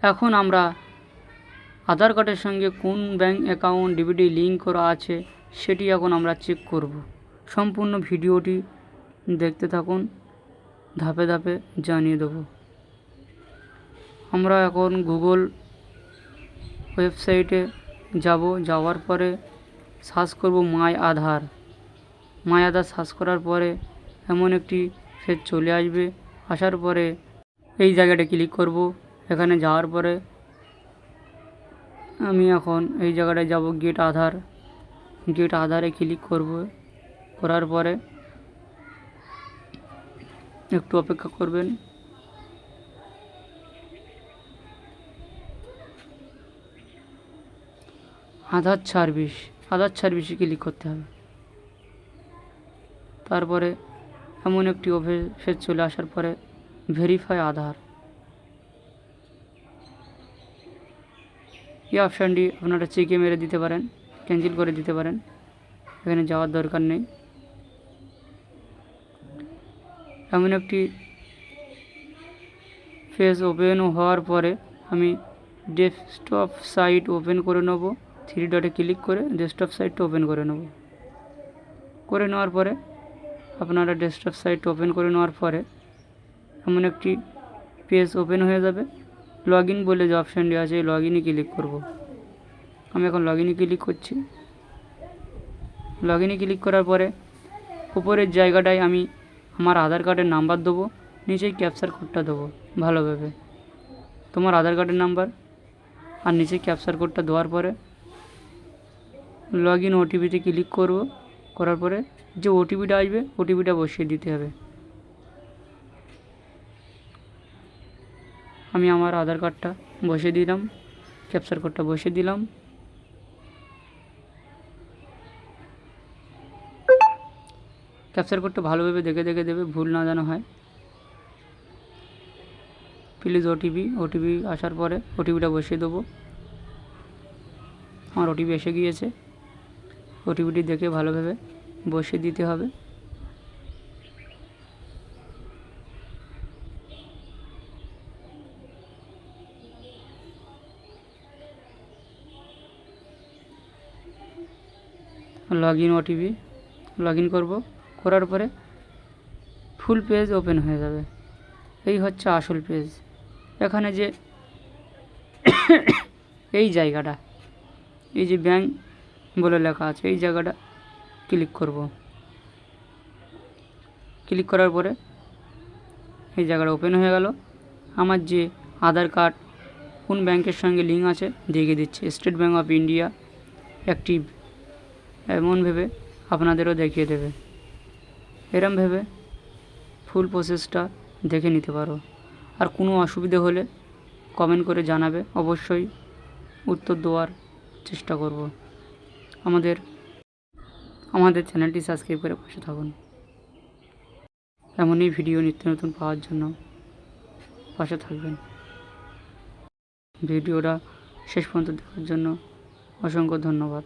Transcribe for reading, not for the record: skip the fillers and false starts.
এখন আমরা আধার কার্ডের সঙ্গে কোন ব্যাঙ্ক অ্যাকাউন্ট ডিবিটি লিঙ্ক করা আছে সেটি এখন আমরা চেক করব। সম্পূর্ণ ভিডিওটি দেখতে থাকুন, ধাপে ধাপে জানিয়ে দেব। আমরা এখন গুগল ওয়েবসাইটে যাব। যাওয়ার পরে সার্চ করব মাই আধার। মাই আধার সার্চ করার পরে এমন একটি পেজ চলে আসবে। আসার পরে এই জায়গাটা ক্লিক করব। এখানে যাওয়ার পরে আমি এখন এই জায়গাটায় যাব, গেট আধার। গেট আধারে ক্লিক করব। করার পরে একটু অপেক্ষা করবেন। আধার সার্ভিসে ক্লিক করতে হবে। তারপরে এমন একটি পেজ চলে আসার পরে ভেরিফাই আধার, এই অপশানটি আপনারা চেকে মেরে দিতে পারেন, ক্যান্সেল করে দিতে পারেন, এখানে যাওয়ার দরকার নেই। এমন একটি পেজ ওপেন হওয়ার পরে আমি ডেস্কটপ সাইট ওপেন করে নেব। 3 ডটে ক্লিক করে ডেস্কটপ সাইটটা ওপেন করে নেব। করে নেওয়ার পরে আপনারা ডেস্কটপ সাইট ওপেন করে নেওয়ার পরে এমন একটি পেজ ওপেন হয়ে যাবে। লগ ইন বলে যে অপশানটি আছে, এই লগ ইনে ক্লিক করব। আমি এখন লগ ইনে ক্লিক করছি। লগ ইনে ক্লিক করার পরে উপরের জায়গাটায় আমি আমার আধার কার্ডের নাম্বার দেবো, নিচেই ক্যাপচার কোডটা দেবো ভালোভাবে, তোমার আধার কার্ডের নাম্বার, আর নিচে ক্যাপচার কোডটা দেওয়ার পরে লগ ইন ওটিপিতে ক্লিক করব। করার পরে যে ওটিপিটা আসবে ওটিপিটা বসিয়ে দিতে হবে। আমি আমার আধার কার্ডটা বসিয়ে দিলাম, ক্যাপচার কোডটা বসিয়ে দিলাম। ক্যাপচার কোডটা ভালোভাবে দেখে দেবে, ভুল না যেন হয়। প্লিজ ওটিপি আসার পরে ওটিপিটা বসিয়ে দেবো। আমার ওটিপি এসে গিয়েছে। ওটিপিটি দেখে ভালোভাবে বসিয়ে দিতে হবে। ওটিপি লগ ইন করবো। করার পরে ফুল পেজ ওপেন হয়ে যাবে। এই হচ্ছে আসল পেজ। এখানে যে এই জায়গাটা, এই যে ব্যাঙ্ক বলে লেখা আছে, এই জায়গাটা ক্লিক করব। ক্লিক করার পরে এই জায়গাটা ওপেন হয়ে গেল। আমার যে আধার কার্ড কোন ব্যাংকের সঙ্গে লিঙ্ক আছে দেখিয়ে দিচ্ছে, state bank of India active, এমন ভেবে আপনাদেরও দেখিয়ে দেবে। এরম ভেবে ফুল প্রসেসটা দেখে নিতে পারো। আর কোনো অসুবিধে হলে কমেন্ট করে জানাবে, অবশ্যই উত্তর দেওয়ার চেষ্টা করব। আমাদের চ্যানেলটি সাবস্ক্রাইব করে পাশে থাকুন। এমনই ভিডিও নিত্য নতুন পাওয়ার জন্য পাশে থাকবেন। ভিডিওটা শেষ পর্যন্ত দেখার জন্য অসংখ্য ধন্যবাদ।